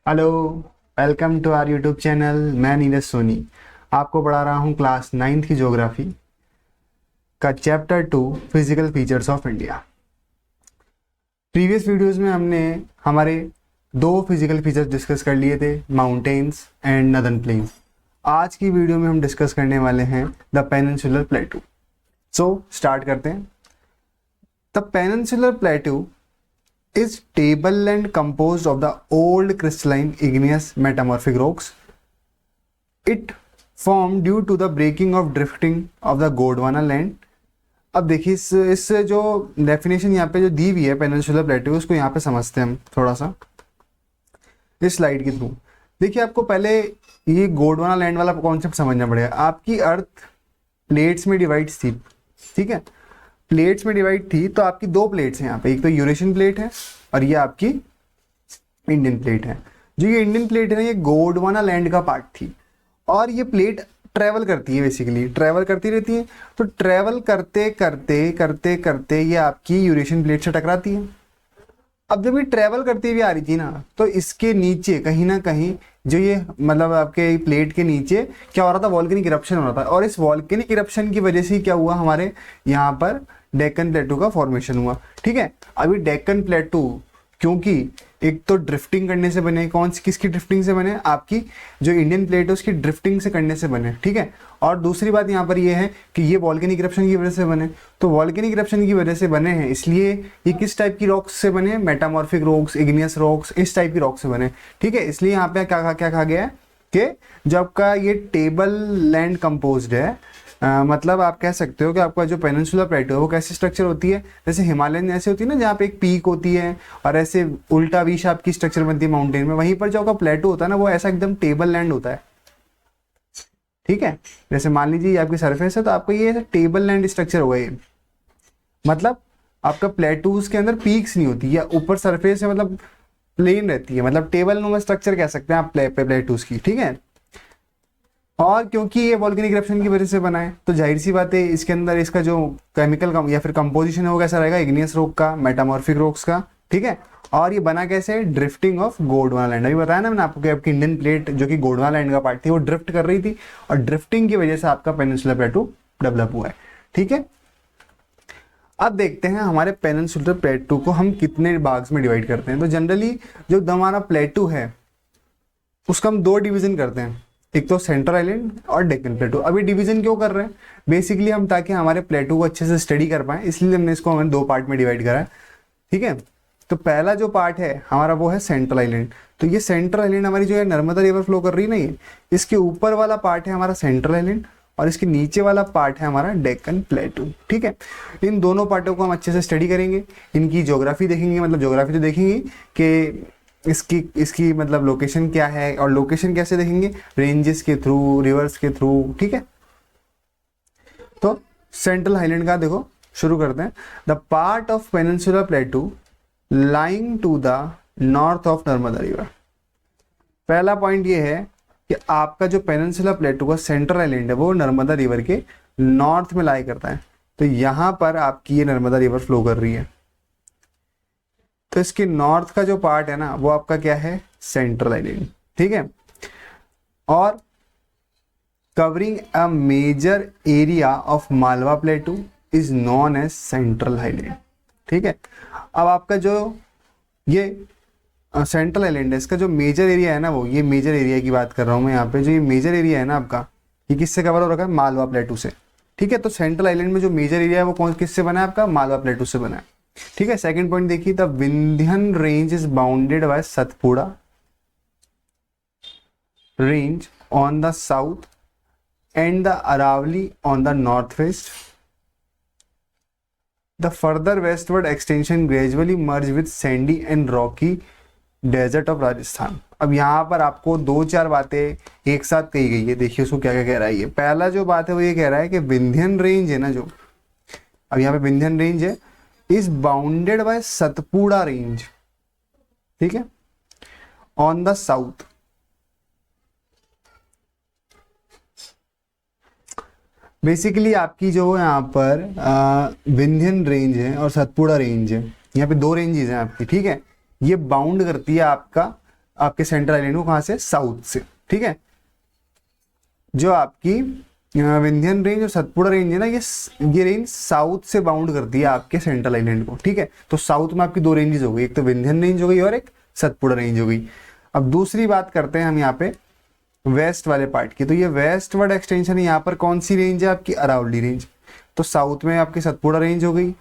Hello, welcome to our YouTube channel. मैं नीरज सोनी आपको पढ़ा रहा हूँ क्लास 9th की ज्योग्राफी का chapter 2 physical features of India. Previous videos में हमने हमारे दो फिजिकल फीचर्स डिस्कस कर लिए थे, माउंटेन्स एंड नदर्न प्लेन्स। आज की वीडियो में हम डिस्कस करने वाले हैं द पेनिनसुलर प्लेटू। सो स्टार्ट करते हैं। The peninsular प्लेटू is tableland composed of the old crystalline igneous metamorphic rocks. It formed due to the breaking of drifting of the Gondwana land. अब देखिए इस जो डेफिनेशन यहाँ पे जो दी हुई है पेनिनसुलर प्लेटू, उसको यहाँ पे समझते हैं हम थोड़ा सा इस स्लाइड के थ्रू। देखिए आपको पहले ये गोंडवाना लैंड वाला कॉन्सेप्ट समझना पड़ेगा। आपकी अर्थ प्लेट्स में डिवाइड थी, ठीक है, प्लेट्स में डिवाइड थी। तो आपकी दो प्लेट्स हैं यहाँ पे, एक तो यूरेशियन प्लेट है और ये आपकी इंडियन प्लेट है। जो ये इंडियन प्लेट है ना, ये गोंडवाना लैंड का पार्ट थी और ये प्लेट ट्रैवल करती है, बेसिकली ट्रैवल करती रहती है। तो ट्रैवल करते करते करते करते ये आपकी यूरेशियन प्लेट से टकराती है। अब जब ये ट्रैवल करती हुई आ रही थी ना, तो इसके नीचे कहीं ना कहीं जो ये मतलब आपके प्लेट के नीचे क्या हो रहा था, वॉल्केनिक इरप्शन हो रहा था। और इस वॉल्केनिक इरप्शन की वजह से क्या हुआ, हमारे यहाँ पर डेक्कन प्लेटू का फॉर्मेशन हुआ। ठीक है, अभी डेक्कन प्लेटू क्योंकि एक तो ड्रिफ्टिंग करने से बने, कौन सी किसकी ड्रिफ्टिंग से बने, आपकी जो इंडियन प्लेट है उसकी ड्रिफ्टिंग से करने से बने। ठीक है, और दूसरी बात यहाँ पर ये है कि ये वॉल्केनिक इरप्शन की वजह से बने। तो वॉल्केनिक इरप्शन की वजह से बने हैं, इसलिए ये किस टाइप की रॉक्स से बने, मेटामॉर्फिक रॉक्स, इग्नियस रॉक्स, इस टाइप की रॉक से बने। ठीक है, इसलिए यहाँ पे क्या कहा गया है कि जो आपका ये टेबल लैंड कंपोज्ड है, मतलब आप कह सकते हो कि आपका जो पेनिनसुलर प्लेटू है वो कैसी स्ट्रक्चर होती है, जैसे हिमालयन ऐसे होती है ना, जहाँ पे एक पीक होती है और ऐसे उल्टा वी शेप की स्ट्रक्चर बनती है माउंटेन में। वहीं पर जो आपका प्लेटू होता है ना, वो ऐसा एकदम टेबल लैंड होता है। ठीक है, जैसे मान लीजिए आपकी सरफेस है तो आपको ये टेबल लैंड स्ट्रक्चर होगा ये। मतलब आपका प्लेटूज के अंदर पीक्स नहीं होती, या ऊपर सरफेस है मतलब प्लेन रहती है, मतलब टेबल नुमा स्ट्रक्चर कह सकते हैं आप प्लेटूज की। ठीक है, और क्योंकि ये वॉल्केनिक इरप्शन की वजह से बना है तो जाहिर सी बात है इसके अंदर इसका जो केमिकल या फिर कंपोजिशन है वो कैसा रहेगा, इग्नियस रॉक का, मेटामॉर्फिक रॉक्स का। ठीक है, और ये बना कैसे, ड्रिफ्टिंग ऑफ गोंडवाना लैंड। अभी बताया ना मैंने आपको कि आपकी इंडियन प्लेट जो कि गोंडवाना लैंड का पार्ट थी वो ड्रिफ्ट कर रही थी और ड्रिफ्टिंग की वजह से आपका पेनिनसुलर प्लेटू डेवलप हुआ है। ठीक है, अब देखते हैं हमारे पेनिनसुलर प्लेटू को हम कितने भाग्स में डिवाइड करते हैं। तो जनरली जो हमारा प्लेटू है उसका हम दो डिवीजन करते हैं, एक तो सेंट्रल आइलैंड और डेक्कन प्लेटू। अभी डिवीजन क्यों कर रहे हैं, बेसिकली हम ताकि हमारे प्लेटू को अच्छे से स्टडी कर पाए, इसलिए हमने इसको हमें दो पार्ट में डिवाइड करा है। ठीक है, तो पहला जो पार्ट है हमारा वो है सेंट्रल आइलैंड। तो ये सेंट्रल आइलैंड हमारी जो है नर्मदा रिवर फ्लो कर रही है ना, ये इसके ऊपर वाला पार्ट है हमारा सेंट्रल आइलैंड और इसके नीचे वाला पार्ट है हमारा डेक्कन प्लेटू। ठीक है, इन दोनों पार्टों को हम अच्छे से स्टडी करेंगे, इनकी ज्योग्राफी देखेंगे, मतलब ज्योग्राफी तो देखेंगे कि इसकी इसकी मतलब लोकेशन क्या है, और लोकेशन कैसे देखेंगे, रेंजेस के थ्रू, रिवर्स के थ्रू। ठीक है, तो सेंट्रल हाईलैंड का देखो शुरू करते हैं। The part of peninsular plateau lying to the north of Narmada river. पहला पॉइंट ये है कि आपका जो पेनिनसुलर प्लेटू का सेंट्रल आइलैंड है वो नर्मदा रिवर के नॉर्थ में लाई करता है। तो यहां पर आपकी ये नर्मदा रिवर फ्लो कर रही है, तो इसके नॉर्थ का जो पार्ट है ना वो आपका क्या है, सेंट्रल आइलैंड। ठीक है, और covering a major area of Malwa plateau is known as central island. ठीक है, अब आपका जो ये सेंट्रल आइलैंड है, इसका जो मेजर एरिया है ना, वो ये मेजर एरिया की बात कर रहा हूं मैं यहाँ पे। जो ये मेजर एरिया है ना आपका, ये किससे कवर हो रखा है, मालवा प्लेटू से। ठीक है, तो सेंट्रल आइलैंड में जो मेजर एरिया है वो कौन किससे बना है, आपका मालवा प्लेटू से बना है। ठीक है, सेकंड पॉइंट देखिए, the Vindhyan range is bounded by Satpura range on the south and the Aravalli on the north west. The further westward extension gradually merge with sandy and rocky desert of Rajasthan. अब यहाँ पर आपको दो चार बातें एक साथ कही गई है, देखिए उसको क्या क्या कह रहा है। ये पहला जो बात है वो ये कह रहा है कि विंध्यन रेंज है ना, जो अब यहाँ पे विंध्यन रेंज है, is bounded by Satpura range. ठीक है, ऑन द साउथ। बेसिकली आपकी जो यहाँ पर विंध्यन रेंज है और सतपुड़ा रेंज है, यहाँ पे दो रेंजेस हैं आपकी। ठीक है, ये बाउंड करती है आपका आपके सेंट्रल आइलैंड को, कहाँ से, साउथ से, ठीक है। जो आपकी विंध्यन रेंज और सतपुड़ा रेंज है ना, ये रेंज साउथ से बाउंड करती है आपके सेंट्रल आइलैंड को, ठीक है। तो साउथ में आपकी दो रेंजेस हो गई, एक तो विंध्यन रेंज हो गई और एक सतपुड़ा रेंज हो गई। अब दूसरी बात करते हैं हम यहाँ पे वेस्ट वाले पार्ट की। तो ये वेस्ट वर्ड एक्सटेंशन है, यहाँ पर कौन सी रेंज है आपकी, अरावली रेंज। तो साउथ में आपकी सतपुड़ा रेंज हो गई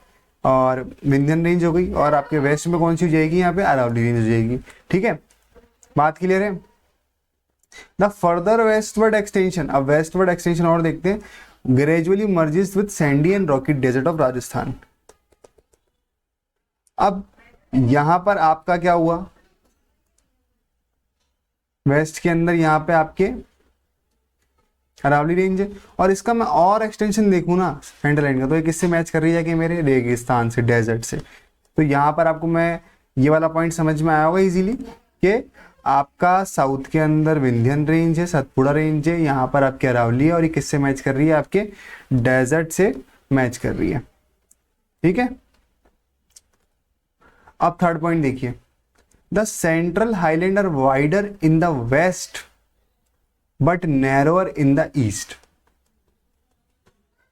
और विंध्यन रेंज हो गई, और आपके वेस्ट में कौन सी हो जाएगी, यहाँ पे अरावली रेंज हो जाएगी, ठीक है। बात क्लियर है। द फर्दर वेस्टवर्ड एक्सटेंशन, अब वेस्टवर्ड एक्सटेंशन और देखते हैं, gradually merges with sandy and rocky desert of Rajasthan. अब यहां पर आपका क्या हुआ, वेस्ट के अंदर यहाँ पे आपके अरावली रेंज है, और इसका मैं और एक्सटेंशन देखूं ना सेंट्रल लाइन का, तो ये किससे मैच कर रही है कि मेरे रेगिस्तान से, डेजर्ट से। तो यहाँ पर आपको मैं ये वाला पॉइंट समझ में आया होगा इजीली कि आपका साउथ के अंदर विंध्यन रेंज है, सतपुड़ा रेंज है, यहाँ पर आपकी अरावली है, और ये किससे मैच कर रही है, आपके डेजर्ट से मैच कर रही है, ठीक है। अब थर्ड पॉइंट देखिए, the central highland are wider in the west but narrower in the east.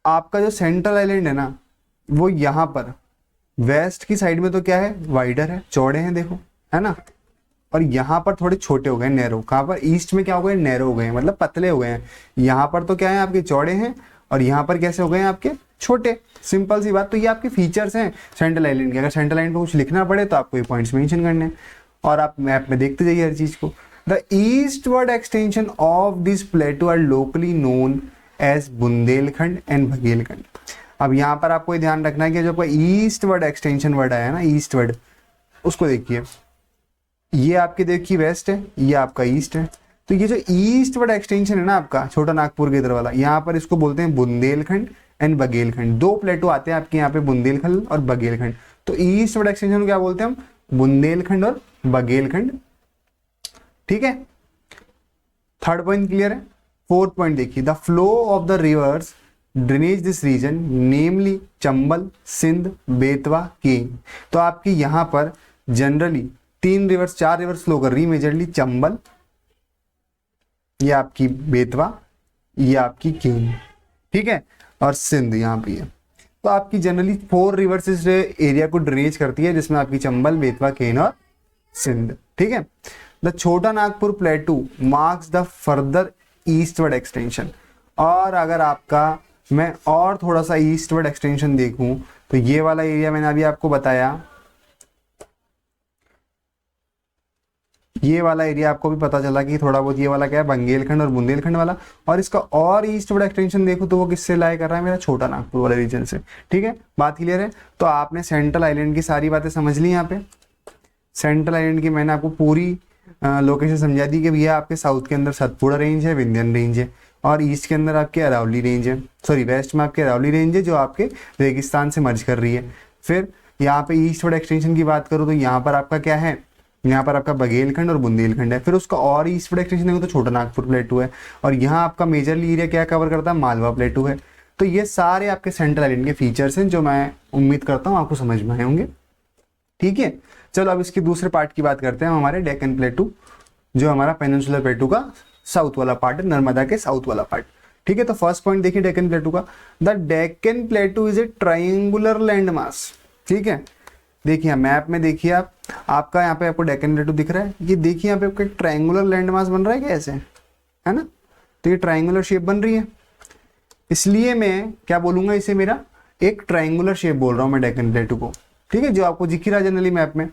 आपका जो सेंट्रल आइलैंड है ना, वो यहां पर वेस्ट की साइड में तो क्या है, वाइडर है, चौड़े हैं, देखो, है ना, और यहां पर थोड़े छोटे हो गए, नैरो। कहां पर, ईस्ट में क्या हो गए, नैरो हो गए, मतलब पतले हो गए हैं। यहां पर तो क्या है, आपके चौड़े हैं, और यहां पर कैसे हो गए हैं, आपके छोटे। सिंपल सी बात। तो ये आपके फीचर्स हैं सेंट्रल आइलैंड के। अगर सेंट्रल आइलैंड पे कुछ लिखना पड़े तो आपको ये पॉइंट्स मेंशन करने हैं, और आप मैप में देखते जाइए हर चीज को। The eastward extension of this plateau are locally known as Bundelkhand and Baghelkhand. अब यहाँ पर आपको ये ध्यान रखना है कि जो आपका ईस्टवर्ड एक्सटेंशन वर्ड आया ना, ईस्टवर्ड, उसको देखिए, ये आपके देखिए वेस्ट है, ये आपका ईस्ट है। तो ये जो ईस्टवर्ड एक्सटेंशन है ना आपका, छोटा नागपुर के इधर वाला, यहाँ पर इसको बोलते हैं बुंदेलखंड एंड बघेलखंड। दो प्लेटो आते हैं आपके यहाँ पे, बुंदेलखंड और बघेलखंड। तो ईस्टवर्ड एक्सटेंशन को क्या बोलते हैं हम, बुंदेलखंड और बघेलखंड, ठीक है। थर्ड पॉइंट क्लियर है। फोर्थ पॉइंट देखिए, the flow of the rivers drainage this region namely Chambal, Sindh, Betwa, Ken. तो आपकी यहाँ पर जनरली चार रिवर्स फ्लो कर रही है, मेजरली चंबल, ये आपकी बेतवा, ये आपकी केन, ठीक है, और सिंध यहाँ पे है। तो आपकी जनरली 4 रिवर्स इस एरिया को ड्रेनेज करती है, जिसमें आपकी चंबल, बेतवा, केन और सिंध, ठीक है। द छोटा Nagpur प्लेटू marks the further eastward extension. और अगर आपका मैं और थोड़ा सा ईस्टवर्ड एक्सटेंशन देखूं, तो ये वाला एरिया मैंने अभी आपको बताया, ये वाला एरिया आपको भी पता चला कि थोड़ा बहुत ये वाला क्या है, बंगेलखंड और बुंदेलखंड वाला। और इसका और ईस्टवर्ड एक्सटेंशन देखो तो वो किससे लाई कर रहा है, मेरा छोटा नागपुर वाले रीजन से, ठीक है। बात क्लियर है। तो आपने सेंट्रल आइलैंड की सारी बातें समझ ली। यहाँ पे सेंट्रल आइलैंड की मैंने आपको पूरी लोकेशन समझा दी कि भैया आपके साउथ के अंदर सतपुड़ा रेंज है, विंध्यन रेंज है, और ईस्ट के अंदर आपके अरावली रेंज है, सॉरी वेस्ट में आपके अरावली रेंज है जो आपके रेगिस्तान से मर्ज कर रही है। फिर यहाँ पे ईस्टवर्ड एक्सटेंशन की बात करूँ तो यहाँ पर आपका क्या है, यहाँ पर आपका बघेलखंड और बुंदेलखंड है। फिर उसका और ईस्टवर्ड एक्सटेंशन देखो तो छोटा नागपुर प्लेटू है, और यहाँ आपका मेजरली एरिया क्या कवर करता है, मालवा प्लेटू है। तो ये सारे आपके सेंट्रल आइलैंड के फीचर्स हैं जो मैं उम्मीद करता हूँ आपको समझ में आए होंगे, ठीक है। चलो अब इसके दूसरे पार्ट की बात करते हैं, हमारे डेक्कन प्लेटू, जो हमारा पेनिनसुलर प्लेटू का साउथ वाला पार्ट है, नर्मदा के साउथ वाला पार्ट, ठीक है। तो फर्स्ट पॉइंट देखिए डेक्कन प्लेटू का, the Deccan plateau is a triangular land mass, ठीक है। देखिए मैप में देखिए आप, आपका यहाँ पे आपको डेक्कन प्लेटू दिख रहा है, ये देखिए यहाँ पे आपका ट्राइंगुलर लैंड मास बन रहा है, कैसे है ना, तो ये ट्राइंगुलर शेप बन रही है, इसलिए मैं क्या बोलूंगा, इसे मेरा एक ट्राइंगुलर शेप बोल रहा हूं मैं डेक्कन प्लेटू को, ठीक है, जो आपको दिख रहा है जनरली मैप में।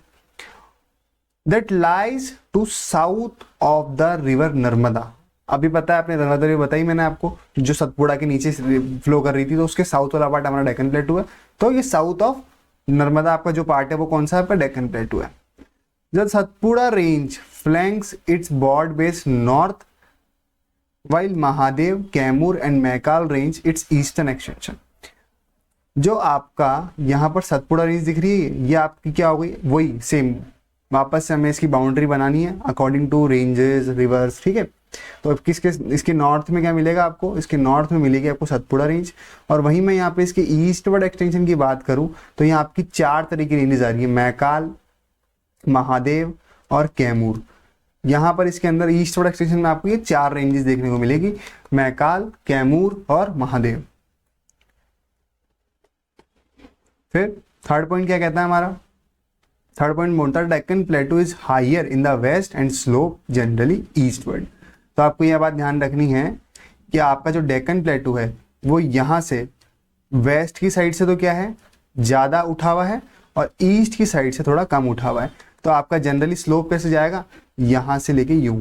That lies to south of the river Narmada. अभी पता है आपने नर्मदा रिवर बताई मैंने आपको, जो सतपुड़ा के नीचे फ्लो कर रही थी, तो उसके साउथ वाला पार्ट हमारा डेक्कन प्लेटू है। तो ये साउथ ऑफ नर्मदा आपका जो पार्ट है वो कौन सा है, आपका डेक्कन प्लेटू है। जब Satpura range flanks its broad base north while Mahadev, Kaimur and Maikal range its eastern extension. जो आपका यहाँ पर सतपुड़ा रेंज दिख रही है, ये आपकी क्या हो गई, वही सेम, वापस से हमें इसकी बाउंड्री बनानी है अकॉर्डिंग टू रेंजेस, रिवर्स, ठीक है। तो अब किसके, इसके नॉर्थ में क्या मिलेगा आपको, इसके नॉर्थ में मिलेगी आपको सतपुड़ा रेंज। और वहीं मैं यहाँ पे इसके ईस्टवर्ड एक्सटेंशन की बात करूँ तो यहाँ आपकी 4 तरह की रेंजेस आ रही है, मैकाल, महादेव और कैमूर। यहाँ पर इसके अंदर ईस्टवर्ड एक्सटेंशन में आपको ये 4 रेंजेस देखने को मिलेगी, मैकाल, कैमूर और महादेव। फिर थर्ड पॉइंट क्या कहता है हमारा, थर्ड पॉइंट बोलता है Deccan plateau is higher in the west and slope generally eastward. तो आपको यह बात ध्यान रखनी है कि आपका जो डेक्कन प्लेटू है वो यहाँ से वेस्ट की साइड से तो क्या है, ज़्यादा उठा हुआ है, और ईस्ट की साइड से थोड़ा कम उठा हुआ है। तो आपका जनरली स्लोप कैसे जाएगा, यहाँ से लेके यूं,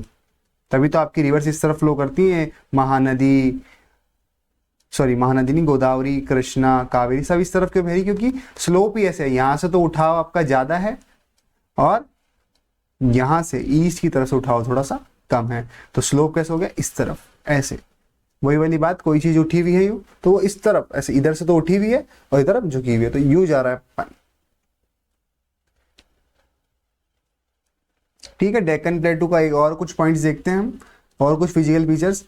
तभी तो आपकी रिवर्स इस तरफ फ्लो करती है, महानदी नहीं, गोदावरी, कृष्णा, कावेरी सब इस तरफ क्यों बह रही, क्योंकि स्लोप ही ऐसे है, यहाँ से तो उठाव आपका ज़्यादा है और यहाँ से ईस्ट की तरफ से उठाव थोड़ा सा कम है। तो स्लोप कैसे हो गया, इस तरफ ऐसे। वही वाली बात, कोई चीज उठी हुई है यूं तो वो इस तरफ ऐसे, इधर से तो उठी हुई है और इधर झुकी हुई है, तो यूं जा रहा है पानी। ठीक है, डेक्कन प्लेटू का एक और कुछ पॉइंट्स देखते हैं हम, और कुछ physical features.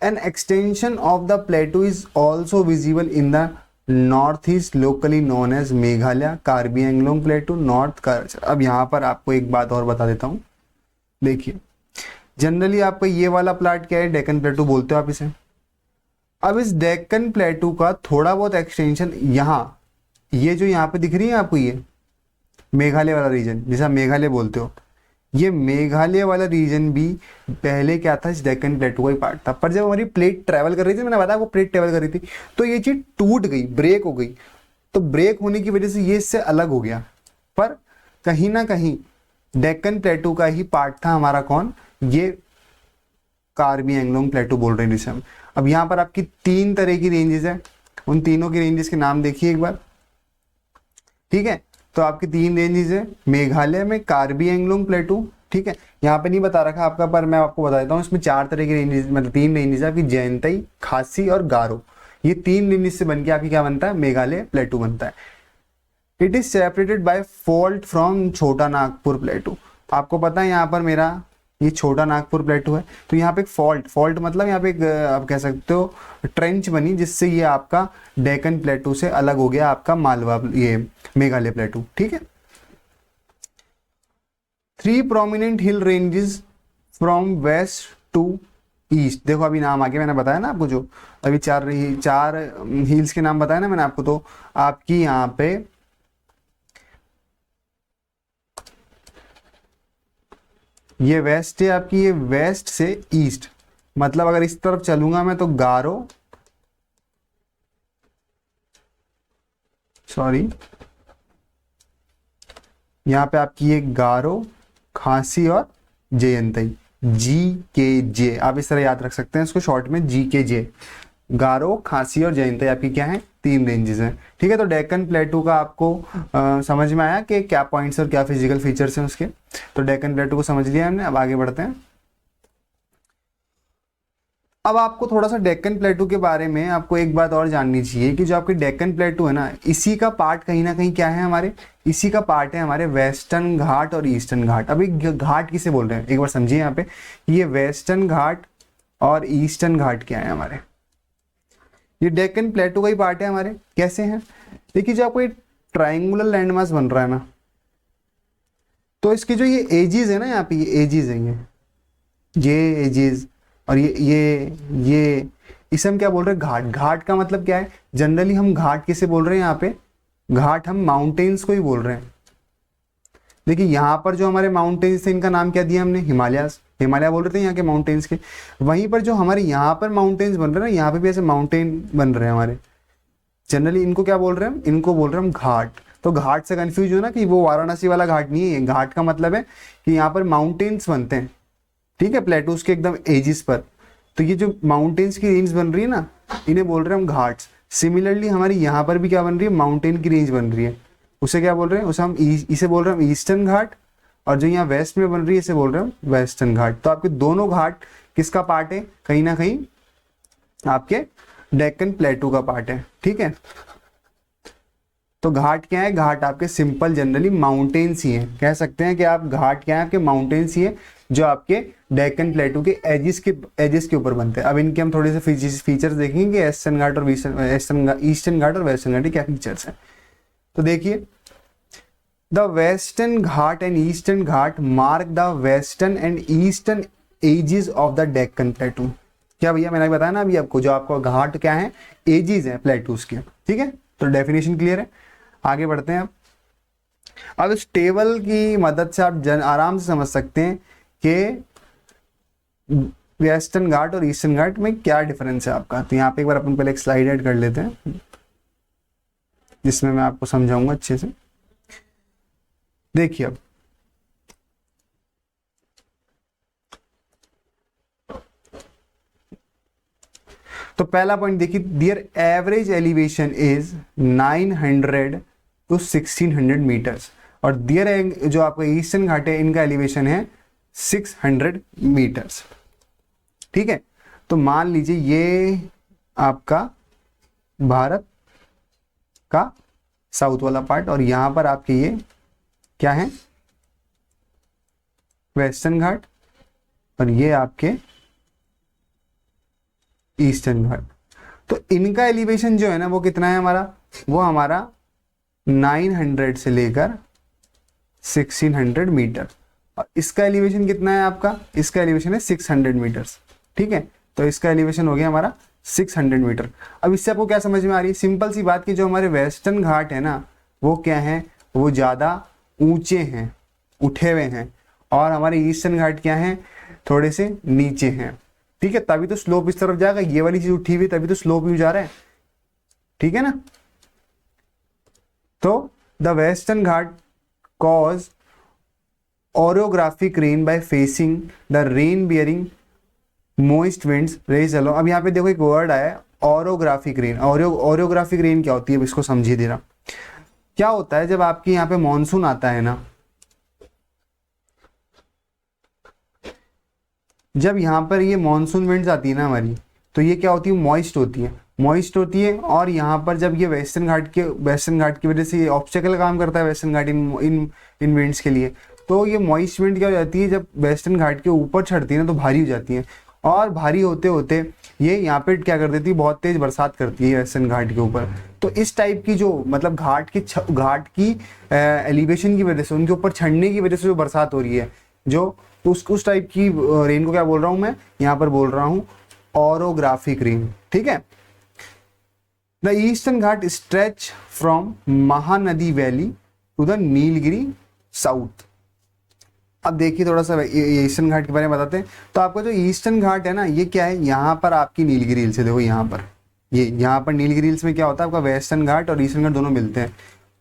An extension of the plateau is also visible in the north east locally known as Meghalaya Karbi Anglong plateau north का। अब यहाँ पर आपको एक बात और बता देता हूँ, देखिए जनरली आपका ये वाला प्लाट क्या है, डेक्कन प्लेटू बोलते हो आप इसे। अब इस डेक्कन प्लेटू का थोड़ा बहुत एक्सटेंशन यहाँ, ये जो यहाँ पे दिख रही है आपको, ये मेघालय वाला रीजन, जैसा मेघालय बोलते हो, ये मेघालय वाला रीजन भी पहले क्या था, इस डेक्कन प्लेटू का ही पार्ट था। पर जब हमारी प्लेट ट्रेवल कर रही थी, मैंने बताया वो प्लेट ट्रेवल कर रही थी, तो ये चीज टूट गई, ब्रेक हो गई। तो ब्रेक होने की वजह से ये इससे अलग हो गया, पर कहीं ना कहीं डेक्कन प्लेटू का ही पार्ट था हमारा कौन, ये कार्बी एंगलोंग प्लेटू बोल रहे हैं जिसे हम। अब यहाँ पर आपकी 3 तरह की रेंजेस है, उन तीनों की रेंजेस के नाम देखिए एक बार। ठीक है, तो आपकी 3 रेंजेस है, मेघालय में कार्बी एंगलोंग प्लेटू। ठीक है, यहाँ पे नहीं बता रखा आपका, पर मैं आपको बता देता हूँ, इसमें 4 तरह की रेंजेस, मतलब 3 रेंजेस है आपकी, जयंतई, खासी और गारो। ये 3 रेंजेस से बनके आपकी क्या बनता है, मेघालय प्लेटू बनता है। It is separated by fault from छोटा नागपुर प्लेटू। आपको पता है यहाँ पर मेरा ये छोटा नागपुर प्लेटू है, तो यहाँ पे एक फॉल्ट मतलब यहाँ पे एक आप कह सकते हो ट्रेंच बनी, जिससे ये आपका डेक्कन प्लेटू से अलग हो गया आपका मालवा, ये मेघालय प्लेटू। ठीक है, 3 prominent hill ranges from west to east. देखो अभी नाम आगे मैंने बताया ना आपको, जो अभी 4 हिल्स के नाम बताया ना मैंने आपको, तो आपकी यहाँ पे ये वेस्ट है आपकी, ये वेस्ट से ईस्ट, मतलब अगर इस तरफ चलूंगा मैं तो गारो, यहाँ पे आपकी ये गारो, खासी और जयंतई, GKJ। आप इस तरह याद रख सकते हैं इसको शॉर्ट में, GKJ। गारो, खासी और जयंतई आपकी क्या है, 3 रेंजेस हैं। ठीक है, तो डेक्कन प्लेटू का आपको समझ में आया कि क्या पॉइंट्स और क्या फिजिकल फीचर्स हैं उसके। तो डेक्कन प्लेटू को समझ लिया हमने, अब आगे बढ़ते हैं। अब आपको थोड़ा सा डेक्कन प्लेटू के बारे में आपको एक बात और जाननी चाहिए कि जो आपकी डेक्कन प्लेटू है ना, इसी का पार्ट कहीं ना कहीं क्या है हमारे, इसी का पार्ट है हमारे वेस्टर्न घाट और ईस्टर्न घाट। अभी घाट किसे बोल रहे हैं एक बार समझिए यहाँ पे, ये वेस्टर्न घाट और ईस्टर्न घाट क्या है हमारे, ये डेक्कन प्लेटू का ही पार्ट है हमारे। कैसे हैं, देखिए जो आपको ये ट्राइंगुलर लैंडमास बन रहा है ना, तो इसके जो ये एजेस है ना, यहाँ पे ये एजेस हैं, ये एजेस, और ये इसे हम क्या बोल रहे हैं, घाट। घाट का मतलब क्या है, जनरली हम घाट किसे बोल रहे हैं यहाँ पे, घाट हम माउंटेन्स को ही बोल रहे हैं। देखिए यहाँ पर जो हमारे माउंटेन्स थे, इनका नाम क्या दिया हमने, हिमालय बोल रहे थे यहाँ के माउंटेन्स के। वहीं पर जो हमारे यहाँ पर माउंटेन्स बन रहे हैं ना, यहाँ पे भी ऐसे माउंटेन बन रहे हैं हमारे, जनरली इनको क्या बोल रहे हैं हम, इनको बोल रहे हैं हम घाट। तो घाट से कंफ्यूज हो ना कि वो वाराणसी वाला घाट नहीं है, घाट का मतलब है कि यहाँ पर माउंटेन्स बनते हैं। ठीक है, प्लेटूज के एकदम एजिस पर, तो ये जो माउंटेन्स की रेंज बन रही है ना, इन्हें बोल रहे हैं हम घाट्स। सिमिलरली हमारी यहाँ पर भी क्या बन रही है, माउंटेन की रेंज बन रही है, उसे क्या बोल रहे हैं, उसे हम इसे बोल रहे हैं हम ईस्टर्न घाट, और जो यहाँ वेस्ट में बन रही है इसे बोल रहे हैं हम वेस्टर्न घाट। तो आपके दोनों घाट किसका पार्ट है, कहीं ना कहीं आपके डेक्कन प्लेटू का पार्ट है। ठीक है, तो घाट क्या है, घाट आपके सिंपल जनरली माउंटेन्स ही है, कह सकते हैं कि आप घाट क्या है, आपके माउंटेन्स ही है, जो आपके डेक्कन प्लेटू के एजिस के ऊपर बनते हैं। अब इनके हम थोड़े से फीचर्स देखेंगे कि ईस्टर्न घाट और वेस्टर्न घाट क्या फीचर्स हैं। तो देखिए the western Ghat and eastern Ghat mark the western and eastern edges of the Deccan plateau. क्या भैया, मैंने बताया ना अभी आपको, जो आपको घाट क्या है, एजेस हैं प्लेटूज के, ठीक है। तो डेफिनेशन क्लियर है, आगे बढ़ते हैं। अब इस टेबल की मदद से आप आराम से समझ सकते हैं कि वेस्टर्न घाट और ईस्टर्न घाट में क्या डिफरेंस है आपका। तो यहाँ पे एक बार अपन पहले एक स्लाइड ऐड कर लेते हैं जिसमें मैं आपको समझाऊंगा अच्छे से। देखिए अब तो पहला पॉइंट देखिए, their average elevation is 900 to 1600 metres, और दियर जो आपका ईस्टर्न घाट है इनका एलिवेशन है 600 मीटर्स, ठीक है। तो मान लीजिए ये आपका भारत का साउथ वाला पार्ट, और यहां पर आपके ये क्या है, वेस्टर्न घाट, और ये आपके ईस्टर्न घाट। तो इनका एलिवेशन जो है ना वो कितना है हमारा, वो हमारा 900 से लेकर 1600 मीटर, और इसका एलिवेशन कितना है आपका, इसका एलिवेशन है 600 मीटर्स, ठीक है। तो इसका एलिवेशन हो गया हमारा 600 मीटर। अब इससे आपको क्या समझ में आ रही है, सिंपल सी बात कि जो हमारे वेस्टर्न घाट है ना वो क्या है, वो ज़्यादा ऊंचे हैं, उठे हुए हैं, और हमारे ईस्टर्न घाट क्या हैं, थोड़े से नीचे हैं, ठीक है। तभी तो स्लोप इस तरफ जाएगा, ये वाली चीज उठी हुई तभी तो स्लोप भी जा रहा है, ठीक है ना। तो the western Ghat cause orographic rain by facing the rain bearing moist winds रे। चलो अब यहाँ पे देखो एक वर्ड आया है ओरियोग्राफिक रेन। ओरियोग्राफिक रेन क्या होती है, इसको समझिए जरा। क्या होता है जब आपके यहाँ पे मॉनसून आता है ना, जब यहाँ पर ये मॉनसून विंड्स आती है ना हमारी, तो ये क्या होती है, मॉइस्ट होती है, मॉइस्ट होती है। और यहाँ पर जब ये वेस्टर्न घाट की वजह से ये ऑब्स्टेकल काम करता है वेस्टर्न घाट इन विंड्स के लिए। तो ये मॉइस्ट विंड क्या हो जाती है, जब वेस्टर्न घाट के ऊपर चढ़ती है ना तो भारी हो जाती है, और भारी होते होते ये यहाँ पे क्या कर देती है, बहुत तेज बरसात करती है वेस्टर्न घाट के ऊपर। तो इस टाइप की जो मतलब घाट की एलिवेशन की वजह से, उनके ऊपर चढ़ने की वजह से जो बरसात हो रही है, जो उस टाइप की रेन को क्या बोल रहा हूं मैं, यहाँ पर बोल रहा हूं ओरोग्राफिक रेन, ठीक है। The eastern Ghat stretch from Mahanadi valley to the Nilgiri south. अब देखिए थोड़ा सा ईस्टर्न घाट के बारे में बताते हैं। तो आपका जो ईस्टर्न घाट है ना, ये क्या है, यहाँ पर आपकी नीलगिरी हिल्स है, देखो यहाँ पर, ये यहाँ पर नीलगिरी हिल्स में क्या होता है, आपका वेस्टर्न घाट और ईस्टर्न घाट दोनों मिलते हैं।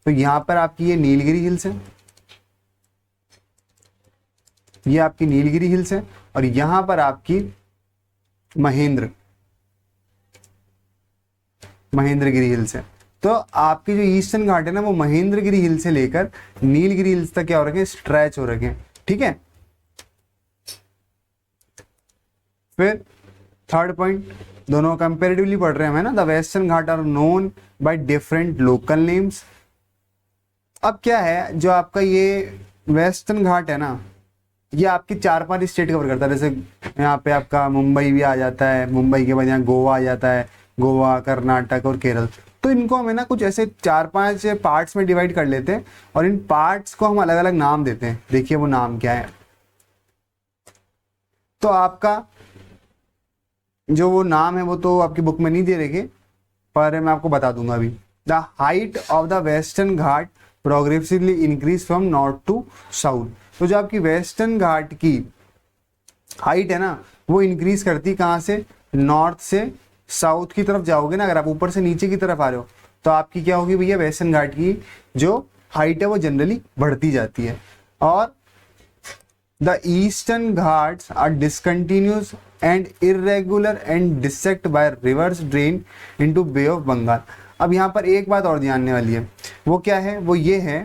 तो यहाँ पर आपकी ये नीलगिरी हिल्स है, ये आपकी नीलगिरी हिल्स है, और यहां पर आपकी महेंद्रगिरी हिल्स है। तो आपकी जो ईस्टर्न घाट है ना वो महेंद्रगिरी हिल से लेकर नीलगिरी हिल्स तक क्या हो रखे हैं, स्ट्रेच हो रखे हैं, ठीक है। फिर थर्ड पॉइंट, दोनों कंपेरेटिवली पढ़ रहे हैं हम, है ना। The western Ghat are known by different local names. अब क्या है, जो आपका ये वेस्टर्न घाट है ना, ये आपकी 4-5 स्टेट कवर करता है। जैसे यहाँ पे आपका मुंबई भी आ जाता है, मुंबई के बाद यहाँ गोवा आ जाता है, गोवा, कर्नाटक और केरल। तो इनको हमें ना कुछ ऐसे 4-5 पार्ट्स में डिवाइड कर लेते हैं, और इन पार्ट्स को हम अलग अलग नाम देते हैं। देखिए वो नाम क्या है, तो आपका जो वो नाम है वो तो आपकी बुक में नहीं दे रखे, पर मैं आपको बता दूंगा अभी। The height of the western Ghat progressively increase from north to south. तो जो आपकी वेस्टर्न घाट की हाइट है ना वो इंक्रीज करती कहाँ से, नॉर्थ से साउथ की तरफ जाओगे ना, अगर आप ऊपर से नीचे की तरफ आ रहे हो तो आपकी क्या होगी भैया, वेस्टर्न घाट की जो हाइट है वो जनरली बढ़ती जाती है। और the eastern Ghats are discontinuous and irregular and dissect by rivers drain into bay of Bengal. अब यहाँ पर एक बात और जानने वाली है, वो क्या है, वो ये है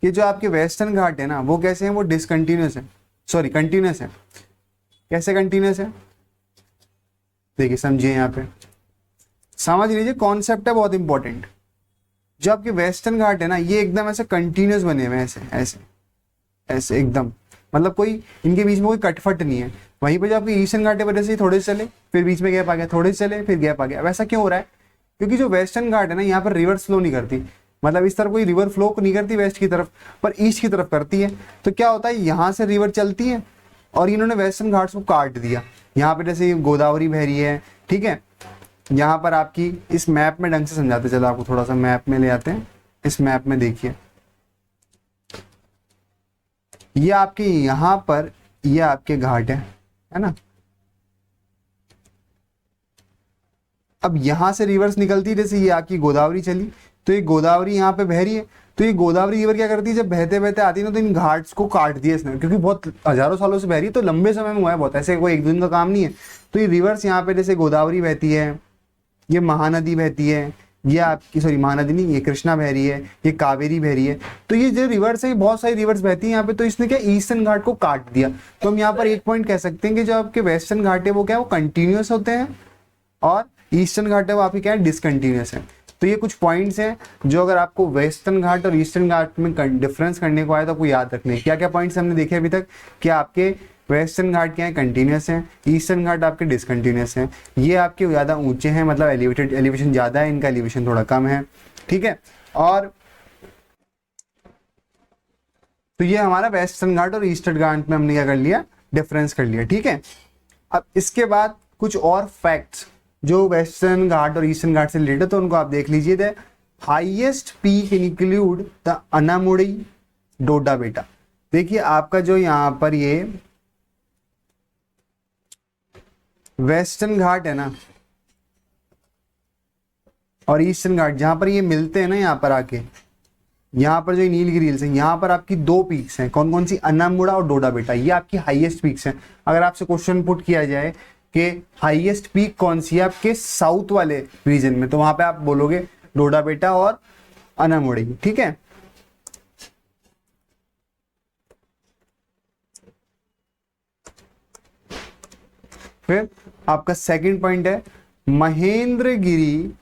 कि जो आपके वेस्टर्न घाट है ना वो कैसे हैं, वो डिसकंटिन्यूस है, सॉरी कंटिन्यूस है। कैसे कंटिन्यूस है, देखिए समझिए, यहाँ पे समझ लीजिए, कॉन्सेप्ट है बहुत इंपॉर्टेंट। जो आपके वेस्टर्न घाट है ना ये एकदम ऐसे कंटिन्यूस बने हुए हैं, ऐसे ऐसे ऐसे एकदम, मतलब कोई इनके बीच में कोई कटफट नहीं है। वहीं पे जो आपके ईस्टर्न घाट है वजह से थोड़े से चले फिर बीच में गैप आ गया, थोड़े से चले फिर गैप आ गया। वैसा क्यों हो रहा है, क्योंकि जो वेस्टर्न घाट है ना यहाँ पर रिवर्स फ्लो नहीं करती। मतलब इस तरफ कोई रिवर फ्लो नहीं करती वेस्ट की तरफ, पर ईस्ट की तरफ करती है। तो क्या होता है, यहाँ से रिवर चलती है और इन्होंने वेस्टर्न घाट्स को काट दिया। यहाँ पे जैसे गोदावरी बह रही है, ठीक है, यहाँ पर आपकी इस मैप में ढंग से समझाते चलो, आपको थोड़ा सा मैप में ले आते हैं। इस मैप में देखिए, ये आपके यहाँ पर ये आपके घाट है ना। अब यहाँ से रिवर्स निकलती है, जैसे ये आपकी गोदावरी चली, तो ये गोदावरी यहाँ पे बह रही है। तो ये गोदावरी रिवर क्या करती है, जब बहते बहते आती है ना, तो इन घाट्स को काट दिया इसने, क्योंकि बहुत हजारों सालों से बह रही है, तो लंबे समय में हुआ है बहुत, ऐसे कोई एक दिन का काम नहीं है। तो ये रिवर्स यहाँ पे जैसे गोदावरी बहती है, ये महानदी बहती है, ये आपकी सॉरी महानदी नहीं, ये कृष्णा बह रही है, ये कावेरी बह रही है। तो ये जो रिवर्स है, बहुत सारी रिवर्स बहती है यहाँ पे। तो इसने क्या ईस्टर्न घाट को काट दिया। तो हम यहाँ पर एक पॉइंट कह सकते हैं कि जो आपके वेस्टर्न घाट है वो क्या है, वो कंटिन्यूस होते हैं, और ईस्टर्न घाट है वो आपकी क्या है, डिसकंटिन्यूस है। तो ये कुछ पॉइंट्स हैं जो अगर आपको वेस्टर्न घाट और ईस्टर्न घाट में डिफरेंस करने को आए तो आपको याद रखने। क्या क्या पॉइंट्स हमने देखे अभी तक, कि आपके वेस्टर्न घाट क्या है, कंटिन्यूस हैं, ईस्टर्न घाट आपके डिसकंटिन्यूस हैं। ये आपके ज़्यादा ऊंचे हैं, मतलब एलिवेशन ज़्यादा है, इनका एलिवेशन थोड़ा कम है, ठीक है। और तो ये हमारा वेस्टर्न घाट और ईस्टर्न घाट में हमने क्या कर लिया, डिफरेंस कर लिया, ठीक है। अब इसके बाद कुछ और फैक्ट्स जो वेस्टर्न घाट और ईस्टर्न घाट से रिलेटेड, तो उनको आप देख लीजिए। The highest peak include the Anamudi Doddabetta. देखिए आपका जो यहाँ पर ये वेस्टर्न घाट है ना और ईस्टर्न घाट, जहां पर ये मिलते हैं ना, यहाँ पर आके, यहाँ पर जो नीलगिरी हिल्स है, यहाँ पर आपकी दो पीक्स हैं, कौन कौन सी, अन्नामुड़ा और डोडा बेटा, ये आपकी हाईएस्ट पीक्स हैं। अगर आपसे क्वेश्चन पुट किया जाए कि हाईएस्ट पीक कौन सी है आपके साउथ वाले रीजन में, तो वहां पे आप बोलोगे डोडा बेटा और अन्नामुड़ी, ठीक है। फिर आपका सेकंड पॉइंट है, Mahendragiri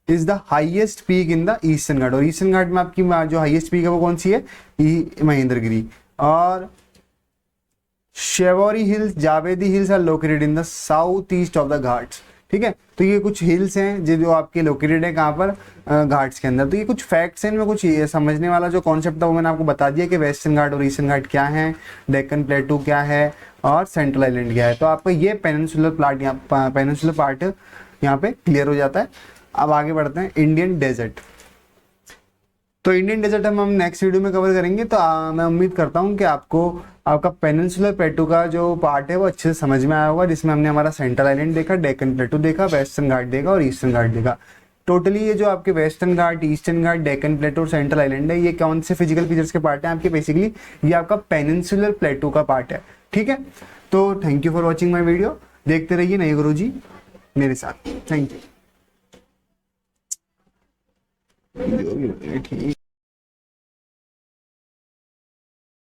is the highest peak in the eastern Ghat. और ईस्टर्न घाट में आपकी जो हाईएस्ट पीक है वो कौन सी है, महेंद्रगिरी। और Shevaroy hills, Javadi hills are located in the south east of the Ghats, ठीक है। तो ये कुछ हिल्स हैं जो आपके लोकेटेड है कहाँ पर, घाट्स के अंदर। तो ये कुछ फैक्ट्स हैं, इनमें कुछ ये समझने वाला जो कॉन्सेप्ट था वो मैंने आपको बता दिया कि वेस्टर्न घाट और ईस्टर्न घाट क्या है, डेक्कन प्लेटू क्या है और सेंट्रल आइलैंड क्या है। तो आपका ये पेनिनसुलर पार्ट यहाँ पे क्लियर हो जाता है। अब आगे बढ़ते हैं, इंडियन डेजर्ट। तो इंडियन डेजर्ट हम नेक्स्ट वीडियो में कवर करेंगे। तो मैं उम्मीद करता हूँ कि आपको आपका पेनिनसुलर प्लेटू का जो पार्ट है वो अच्छे से समझ में आया होगा, जिसमें हमने हमारा सेंट्रल आइलैंड देखा, डेक्कन प्लेटू देखा, वेस्टर्न घाट देखा और ईस्टर्न घाट देखा। टोटली ये जो आपके वेस्टर्न घाट, ईस्टर्न घाट, डेक्कन प्लेटू और सेंट्रल आइलैंड है, ये कौन से फिजिकल फीचर्स के पार्ट हैं आपके, बेसिकली ये आपका पेनिनसुलर प्लेटू का पार्ट है, ठीक है। तो thank you for watching my video. देखते रहिए नए गुरुजी मेरे साथ। Thank you.